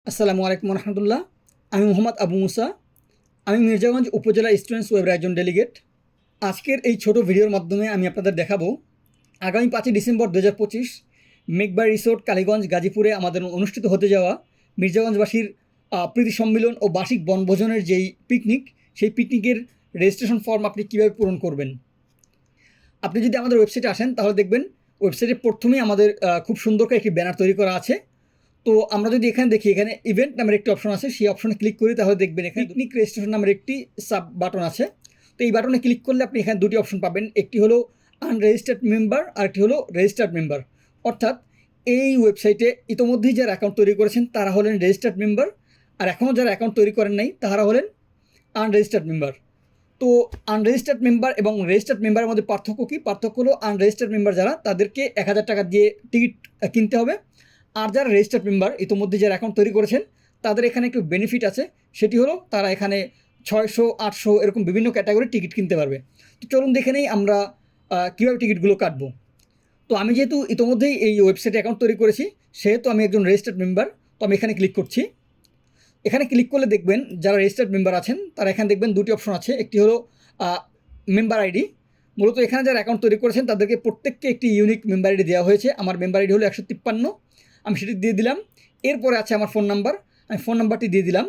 আসসালামু আলাইকুম রহমতুল্লাহ। আমি মোহাম্মদ আবু মুসা। আমি মির্জাগঞ্জ উপজেলা স্টুডেন্টস ওয়েবের একজন ডেলিগেট। আজকের এই ছোট ভিডিওর মাধ্যমে আমি আপনাদের দেখাবো আগামী 5ই ডিসেম্বর 2025 মেঘবাড়ি রিসোর্ট কালীগঞ্জ গাজীপুরে আমাদের অনুষ্ঠিত হতে যাওয়া মির্জাগঞ্জবাসীর প্রীতি সম্মিলন ও বার্ষিক বনভোজনের যেই পিকনিক, সেই পিকনিকের রেজিস্ট্রেশন ফর্ম আপনি কীভাবে পূরণ করবেন। আপনি যদি আমাদের ওয়েবসাইটে আসেন তাহলে দেখবেন ওয়েবসাইটে প্রথমেই আমাদের খুব সুন্দর করে একটি ব্যানার তৈরি করা আছে। তো আমরা যদি এখানে দেখি, এখানে ইভেন্ট নামের একটি অপশন আছে, সেই অপশনে ক্লিক করি তাহলে দেখবেন এখানে পিকনিক রেজিস্ট্রেশন নামের একটি সাব বাটন আছে। তো এই বাটনে ক্লিক করলে আপনি এখানে দুটি অপশন পাবেন, একটি হলো আনরেজিস্টার্ড মেম্বার আর একটি হলো রেজিস্টার্ড মেম্বার। অর্থাৎ এই ওয়েবসাইটে ইতোমধ্যেই যারা অ্যাকাউন্ট তৈরি করেছেন তারা হলেন রেজিস্টার্ড মেম্বার, আর এখনও যারা অ্যাকাউন্ট তৈরি করেন নাই তারা হলেন আনরেজিস্টার্ড মেম্বার। তো আনরেজিস্টার্ড মেম্বার এবং রেজিস্টার্ড মেম্বারের মধ্যে পার্থক্য কী? পার্থক্য হলো আনরেজিস্টার্ড মেম্বার যারা, তাদেরকে 1000 টাকা দিয়ে টিকিট কিনতে হবে। আর যারা রেজিস্টার্ড মেম্বার, ইতিমধ্যে যারা অ্যাকাউন্ট তৈরি করেছেন, তাদের এখানে একটু বেনিফিট আছে। সেটি হলো তারা এখানে 600, 800 এরকম বিভিন্ন ক্যাটাগরির টিকিট কিনতে পারবে। তো চলুন দেখে নেই আমরা কীভাবে টিকিটগুলো কাটবো। তো আমি যেহেতু ইতিমধ্যেই এই ওয়েবসাইটে অ্যাকাউন্ট তৈরি করেছি, সেহেতু আমি একজন রেজিস্টার্ড মেম্বার। তো আমি এখানে ক্লিক করছি। এখানে ক্লিক করলে দেখবেন যারা রেজিস্টার্ড মেম্বার আছেন তারা এখানে দেখবেন দুটি অপশন আছে, একটি হলো মেম্বার আইডি। মূলত এখানে যারা অ্যাকাউন্ট তৈরি করেছেন তাদেরকে প্রত্যেককে একটি ইউনিক মেম্বার আইডি দেওয়া হয়েছে। আমার মেম্বার আইডি হলো 153, আমি সেটি দিয়ে দিলাম। এরপরে আছে আমার ফোন নাম্বার, আমি ফোন নাম্বারটি দিয়ে দিলাম।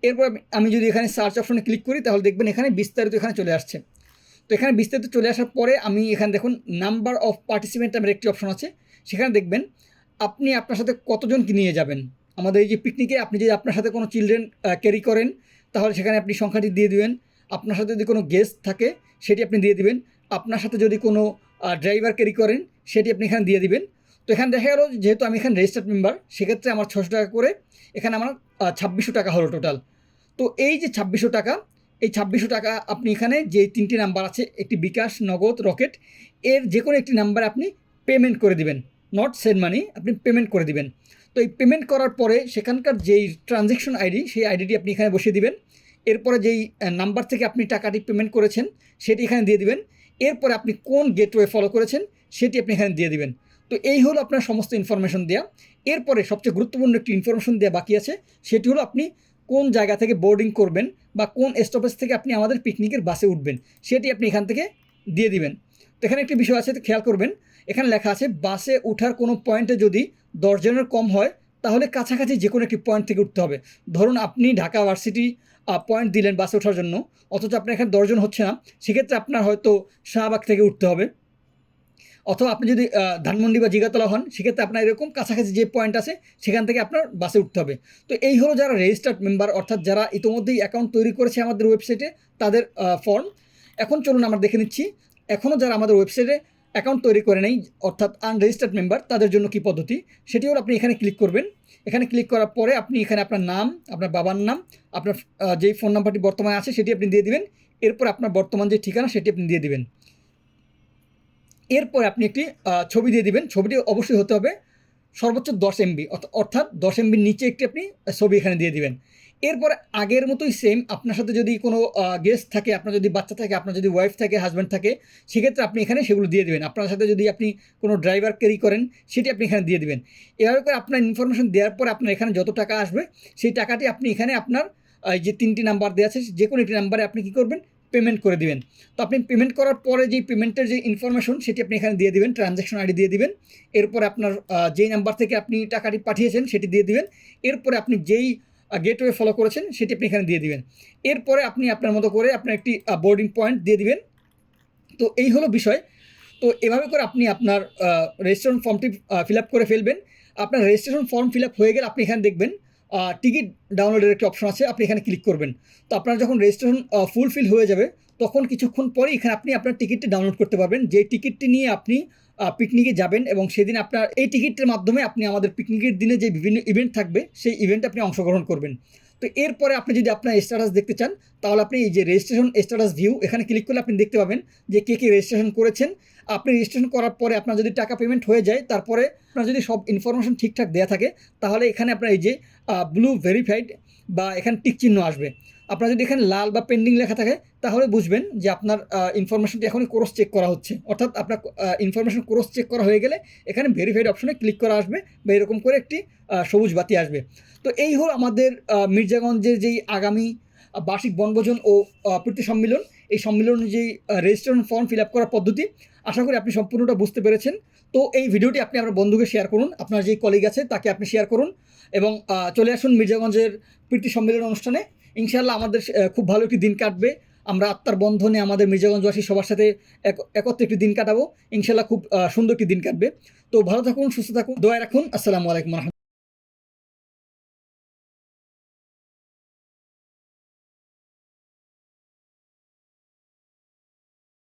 এরপর আমি যদি এখানে সার্চ অপশনে ক্লিক করি তাহলে দেখবেন এখানে বিস্তারিত এখানে চলে আসছে। তো এখানে বিস্তারিত চলে আসার পরে আমি এখানে দেখুন নাম্বার অফ পার্টিসিপেন্ট নামের একটি অপশন আছে, সেখানে দেখবেন আপনি আপনার সাথে কতজনকে নিয়ে যাবেন। আমাদের এই যে পিকনিকে আপনি যদি আপনার সাথে কোনো চিলড্রেন ক্যারি করেন তাহলে সেখানে আপনি সংখ্যাটি দিয়ে দিবেন। আপনার সাথে যদি কোনো গেস্ট থাকে সেটি আপনি দিয়ে দিবেন। আপনার সাথে যদি কোনো ড্রাইভার ক্যারি করেন সেটি আপনি এখানে দিয়ে দিবেন। তো এখানে দেখা গেল যেহেতু আমি এখানে রেজিস্টার্ড মেম্বার, সেক্ষেত্রে আমার 600 টাকা করে, এখানে আমার 2600 টাকা হলো টোটাল। তো এই যে 2600 টাকা, এই 2600 টাকা আপনি এখানে যে 3টি নাম্বার আছে, একটি বিকাশ, নগদ, রকেট, এর যে কোনো একটি নাম্বারে আপনি পেমেন্ট করে দিবেন। নট সেন্ড মানি, আপনি পেমেন্ট করে দিবেন। তো এই পেমেন্ট করার পরে সেখানকার যেই ট্রানজ্যাকশন আইডি, সেই আইডিটি আপনি এখানে বসিয়ে দিবেন। এরপরে যেই নাম্বার থেকে আপনি টাকাটি পেমেন্ট করেছেন সেটি এখানে দিয়ে দিবেন। এরপরে আপনি কোন গেটওয়ে ফলো করেছেন সেটি আপনি এখানে দিয়ে দিবেন। তো এই হলো আপনার সমস্ত ইনফরমেশন দেওয়া। এরপরে সবচেয়ে গুরুত্বপূর্ণ একটি ইনফরমেশন দেওয়া বাকি আছে, সেটি হলো আপনি কোন জায়গা থেকে বোর্ডিং করবেন বা কোন স্টপেজ থেকে আপনি আমাদের পিকনিকের বাসে উঠবেন, সেটি আপনি এখান থেকে দিয়ে দিবেন। তো এখানে একটি বিষয় আছে, খেয়াল করবেন, এখানে লেখা আছে বাসে ওঠার কোনো পয়েন্টে যদি 10 জনের কম হয় তাহলে কাছাকাছি যে কোনো একটি পয়েন্ট থেকে উঠতে হবে। ধরুন আপনি ঢাকা ভার্সিটি পয়েন্ট দিলেন বাসে ওঠার জন্য, অথচ আপনার এখানে 10 জন হচ্ছে না, সেক্ষেত্রে আপনার হয়তো শাহবাগ থেকে উঠতে হবে। অথবা আপনি যদি ধানমন্ডি বা জিগাতলা হন, সেক্ষেত্রে আপনার এরকম কাছাকাছি যে পয়েন্ট আছে সেখান থেকে আপনার বাসে উঠতে হবে। তো এই হলো যারা রেজিস্টার্ড মেম্বার, অর্থাৎ যারা ইতিমধ্যেই অ্যাকাউন্ট তৈরি করেছে আমাদের ওয়েবসাইটে, তাদের ফর্ম। এখন চলুন আমরা দেখে নিচ্ছি এখনও যারা আমাদের ওয়েবসাইটে অ্যাকাউন্ট তৈরি করে নেই, অর্থাৎ আনরেজিস্টার্ড মেম্বার, তাদের জন্য কী পদ্ধতি। সেটি হলো আপনি এখানে ক্লিক করবেন। এখানে ক্লিক করার পরে আপনি এখানে আপনার নাম, আপনার বাবার নাম, আপনার যেই ফোন নাম্বারটি বর্তমানে আছে সেটি আপনি দিয়ে দিবেন। এরপর আপনার বর্তমান যে ঠিকানা সেটি আপনি দিয়ে দিবেন। এরপর আপনি একটি ছবি দিয়ে দিবেন। ছবিটি অবশ্যই হতে হবে সর্বোচ্চ 10 MB, অর্থাৎ 10 MBর নিচে একটি আপনি ছবি এখানে দিয়ে দিবেন। এরপর আগের মতোই সেম, আপনার সাথে যদি কোনো গেস্ট থাকে, আপনার যদি বাচ্চা থাকে, আপনার যদি ওয়াইফ থাকে, হাজব্যান্ড থাকে, সেক্ষেত্রে আপনি এখানে সেগুলো দিয়ে দেবেন। আপনার সাথে যদি আপনি কোনো ড্রাইভার ক্যারি করেন সেটি আপনি এখানে দিয়ে দেবেন। এভাবে করে আপনার ইনফরমেশন দেওয়ার পর আপনার এখানে যত টাকা আসবে সেই টাকাটি আপনি এখানে আপনার যে 3টি নাম্বার দেওয়া আছে যে কোনো একটি নাম্বারে আপনি কী করবেন, পেমেন্ট করে দিবেন। তো আপনি পেমেন্ট করার পরে যেই পেমেন্টের যে ইনফরমেশন সেটি আপনি এখানে দিয়ে দিবেন, ট্রানজ্যাকশন আইডি দিয়ে দিবেন। এরপরে আপনার যেই নাম্বার থেকে আপনি টাকাটি পাঠিয়েছেন সেটি দিয়ে দিবেন। এরপরে আপনি যেই গেটওয়ে ফলো করেছেন সেটি আপনি এখানে দিয়ে দিবেন। এরপরে আপনি আপনার মতো করে আপনার একটি বোর্ডিং পয়েন্ট দিয়ে দিবেন। তো এই হলো বিষয়। তো এভাবে করে আপনি আপনার রেজিস্ট্রেশন ফর্মটি ফিল আপ করে ফেলবেন। আপনার রেজিস্ট্রেশন ফর্ম ফিল আপ হয়ে গেলে আপনি এখানে দেখবেন টিকিট ডাউনলোডের একটি অপশন আছে, আপনি এখানে ক্লিক করবেন। তো আপনার যখন রেজিস্ট্রেশন ফুলফিল হয়ে যাবে তখন কিছুক্ষণ পরে এখানে আপনি আপনার টিকিটটি ডাউনলোড করতে পারবেন, যে টিকিটটি নিয়ে আপনি পিকনিকে যাবেন এবং সেদিন আপনার এই টিকিটের মাধ্যমে আপনি আমাদের পিকনিকের দিনে যে বিভিন্ন ইভেন্ট থাকবে সেই ইভেন্টে আপনি অংশগ্রহণ করবেন। তো এরপরে আপনি যদি আপনার স্ট্যাটাস দেখতে চান তাহলে আপনি এই যে রেজিস্ট্রেশন স্ট্যাটাস ভিউ, এখানে ক্লিক করলে আপনি দেখতে পাবেন যে কে কে রেজিস্ট্রেশন করেছেন। আপনি রেজিস্ট্রেশন করার পরে আপনার যদি টাকা পেমেন্ট হয়ে যায়, তারপরে আপনার যদি সব ইনফরমেশন ঠিকঠাক দেওয়া থাকে, তাহলে এখানে আপনার এই যে ব্লু ভেরিফাইড বা এখানে টিক চিহ্ন আসবে। আপনার যদি এখানে লাল বা পেন্ডিং লেখা থাকে তাহলে বুঝবেন যে আপনার ইনফরমেশনটি এখনই ক্রস চেক করা হচ্ছে, অর্থাৎ আপনার ইনফরমেশন ক্রস চেক করা হয়ে গেলে এখানে ভেরিফাইড অপশনে ক্লিক করা আসবে বা এরকম করে একটি সবুজ বাতি আসবে। তো এই হলো আমাদের মির্জাগঞ্জের যেই আগামী বার্ষিক বনভোজন ও প্রীতি সম্মেলন, এই সম্মেলনের যেই রেজিস্ট্রেশন ফর্ম ফিল আপ করার পদ্ধতি, আশা করি আপনি সম্পূর্ণটা বুঝতে পেরেছেন। তো এই ভিডিওটি আপনি আপনার বন্ধুকে শেয়ার করুন, আপনার যেই কলিগ আছে তাকে আপনি শেয়ার করুন এবং চলে আসুন মির্জাগঞ্জের প্রীতি সম্মেলন অনুষ্ঠানে। ইনশাআল্লাহ আমাদের খুব ভালো একটি দিন কাটবে। আমরা আত্মার বন্ধনে আমাদের মির্জাগঞ্জবাসী সবার সাথে একত্রে একটি দিন কাটাবো। ইনশাআল্লাহ খুব সুন্দর একটি দিন কাটবে। তো ভালো থাকুন, সুস্থ থাকুন, দোয়া রাখুন। আসসালামু আলাইকুম।